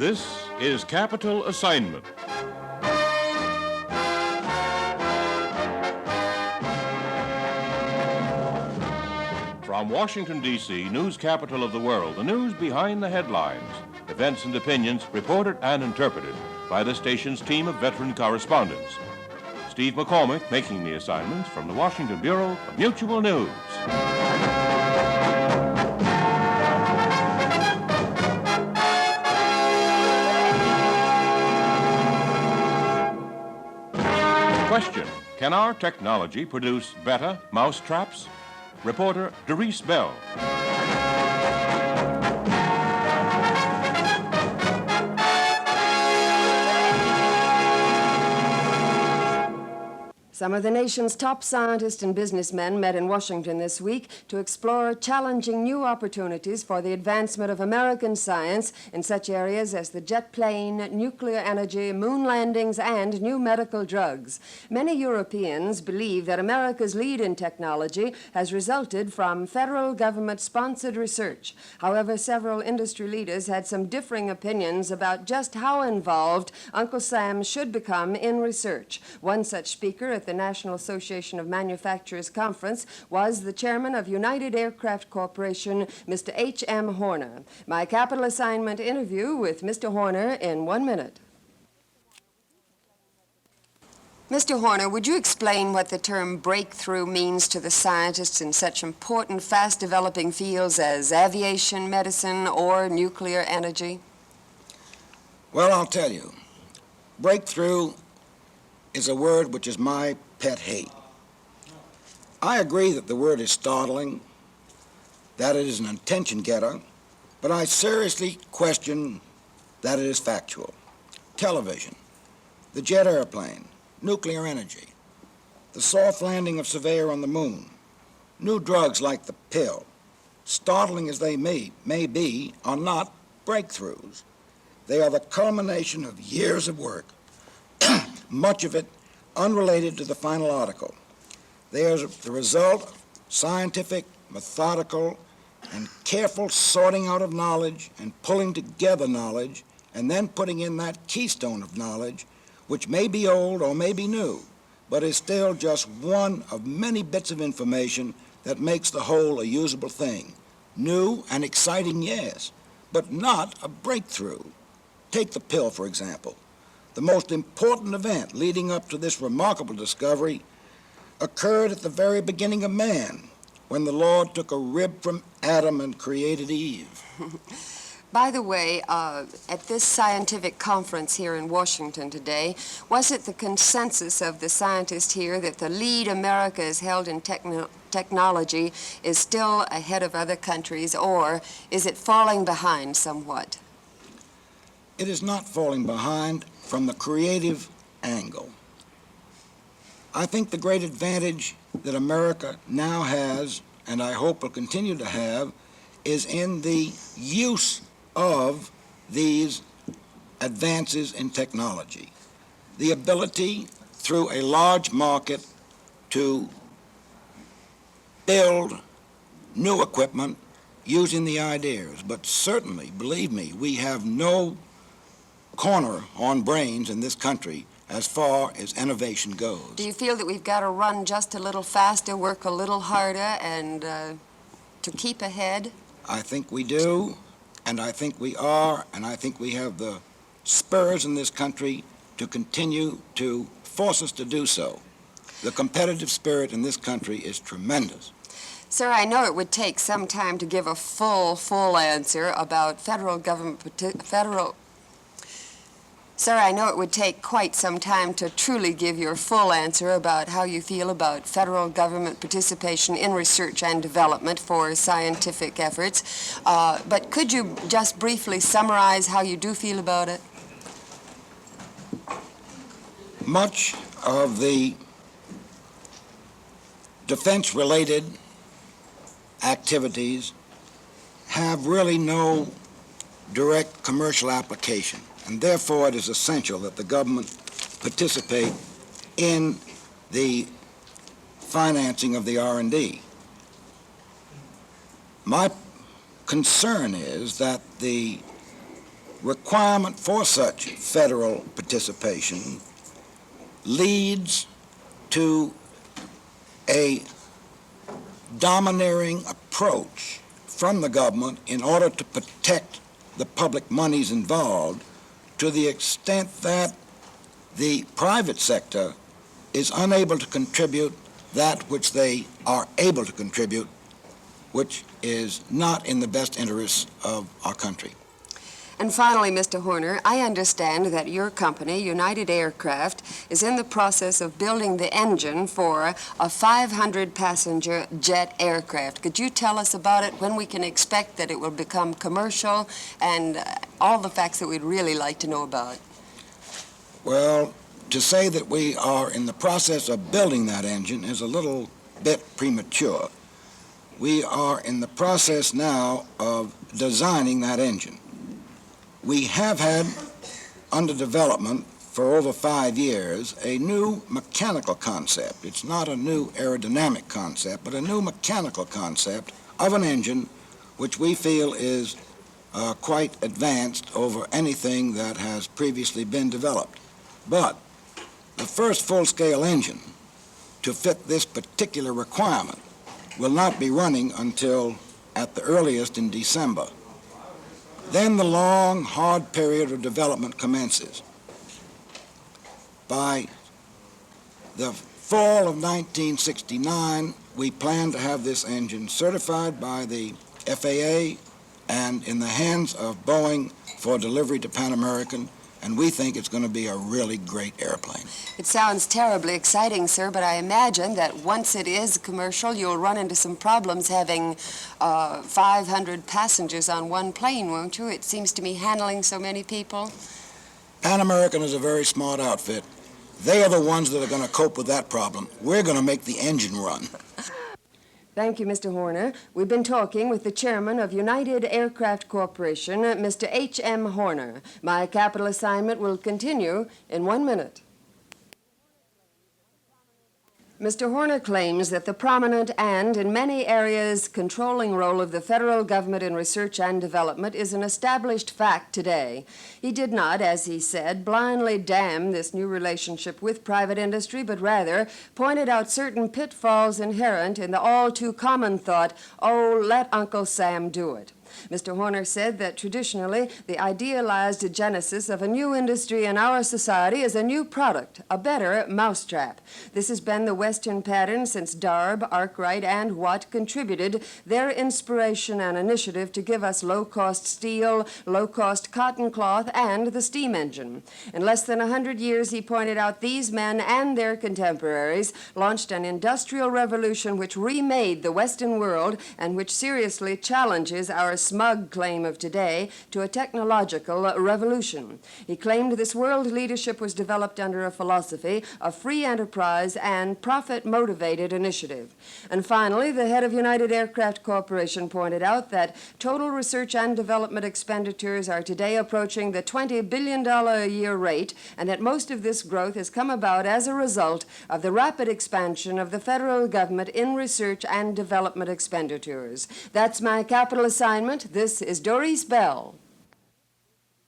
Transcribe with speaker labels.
Speaker 1: This is Capital Assignment. From Washington, D.C., news capital of the world, the news behind the headlines, events and opinions reported and interpreted by the station's team of veteran correspondents. Steve McCormick making the assignments from the Washington Bureau of Mutual News. Question: can our technology produce better mousetraps? Reporter Doris Bell.
Speaker 2: Some of the nation's top scientists and businessmen met in Washington this week to explore challenging new opportunities for the advancement of American science in such areas as the jet plane, nuclear energy, moon landings, and new medical drugs. Many Europeans believe that America's lead in technology has resulted from federal government-sponsored research. However, several industry leaders had some differing opinions about just how involved Uncle Sam should become in research. One such speaker at the National Association of Manufacturers Conference was the chairman of United Aircraft Corporation, Mr. H.M. Horner. My capital assignment interview with Mr. Horner in 1 minute. Mr. Horner, would you explain what the term breakthrough means to the scientists in such important, fast-developing fields as aviation, medicine, or nuclear energy?
Speaker 3: Well, I'll tell you. Breakthrough is a word which is my pet hate. I agree that the word is startling, that it is an attention getter, but I seriously question that it is factual. Television, the jet airplane, nuclear energy, the soft landing of Surveyor on the moon, new drugs like the pill, startling as they may be, are not breakthroughs. They are the culmination of years of work, much of it unrelated to the final article. They are the result of scientific, methodical, and careful sorting out of knowledge and pulling together knowledge and then putting in that keystone of knowledge, which may be old or may be new, but is still just one of many bits of information that makes the whole a usable thing. New and exciting, yes, but not a breakthrough. Take the pill, for example. The most important event leading up to this remarkable discovery occurred at the very beginning of man, when the Lord took a rib from Adam and created Eve.
Speaker 2: By the way, at this scientific conference here in Washington today, was it the consensus of the scientists here that the lead America has held in technology is still ahead of other countries, or is it falling behind somewhat?
Speaker 3: It is not falling behind from the creative angle. I think the great advantage that America now has, and I hope will continue to have, is in the use of these advances in technology. The ability, through a large market, to build new equipment using the ideas. But certainly, believe me, we have no corner on brains in this country as far as innovation goes.
Speaker 2: Do you feel that we've got to run just a little faster, work a little harder, and to keep ahead?
Speaker 3: I think we do, and I think we are, and I think we have the spurs in this country to continue to force us to do so. The competitive spirit in this country is tremendous.
Speaker 2: Sir, I know it would take some time to give a full answer about Sir, I know it would take quite some time to truly give your full answer about how you feel about federal government participation in research and development for scientific efforts, but could you just briefly summarize how you do feel about it?
Speaker 3: Much of the defense-related activities have really no direct commercial application. And therefore, it is essential that the government participate in the financing of the R&D. My concern is that the requirement for such federal participation leads to a domineering approach from the government in order to protect the public monies involved, to the extent that the private sector is unable to contribute that which they are able to contribute, which is not in the best interests of our country.
Speaker 2: And finally, Mr. Horner, I understand that your company, United Aircraft, is in the process of building the engine for a 500-passenger jet aircraft. Could you tell us about it, when we can expect that it will become commercial, and all the facts that we'd really like to know about?
Speaker 3: Well, to say that we are in the process of building that engine is a little bit premature. We are in the process now of designing that engine. We have had under development for over 5 years a new mechanical concept. It's not a new aerodynamic concept, but a new mechanical concept of an engine which we feel is quite advanced over anything that has previously been developed. But the first full-scale engine to fit this particular requirement will not be running until at the earliest in December. Then the long, hard period of development commences. By the fall of 1969, we plan to have this engine certified by the FAA and in the hands of Boeing for delivery to Pan American, and we think it's going to be a really great airplane.
Speaker 2: It sounds terribly exciting, sir, but I imagine that once it is commercial, you'll run into some problems having 500 passengers on one plane, won't you? It seems to me handling so many people.
Speaker 3: Pan American is a very smart outfit. They are the ones that are going to cope with that problem. We're going to make the engine run.
Speaker 2: Thank you, Mr. Horner. We've been talking with the chairman of United Aircraft Corporation, Mr. H.M. Horner. My capital assignment will continue in 1 minute. Mr. Horner claims that the prominent and, in many areas, controlling role of the federal government in research and development is an established fact today. He did not, as he said, blindly damn this new relationship with private industry, but rather pointed out certain pitfalls inherent in the all-too-common thought, "Oh, let Uncle Sam do it." Mr. Horner said that traditionally the idealized genesis of a new industry in our society is a new product, a better mousetrap. This has been the Western pattern since Darb, Arkwright, and Watt contributed their inspiration and initiative to give us low-cost steel, low-cost cotton cloth, and the steam engine. In less than 100 years, he pointed out, these men and their contemporaries launched an industrial revolution which remade the Western world and which seriously challenges our smug claim of today to a technological revolution. He claimed this world leadership was developed under a philosophy of free enterprise and profit-motivated initiative. And finally, the head of United Aircraft Corporation pointed out that total research and development expenditures are today approaching the $20 billion a year rate, and that most of this growth has come about as a result of the rapid expansion of the federal government in research and development expenditures. That's my capital assignment. This is Doris Bell.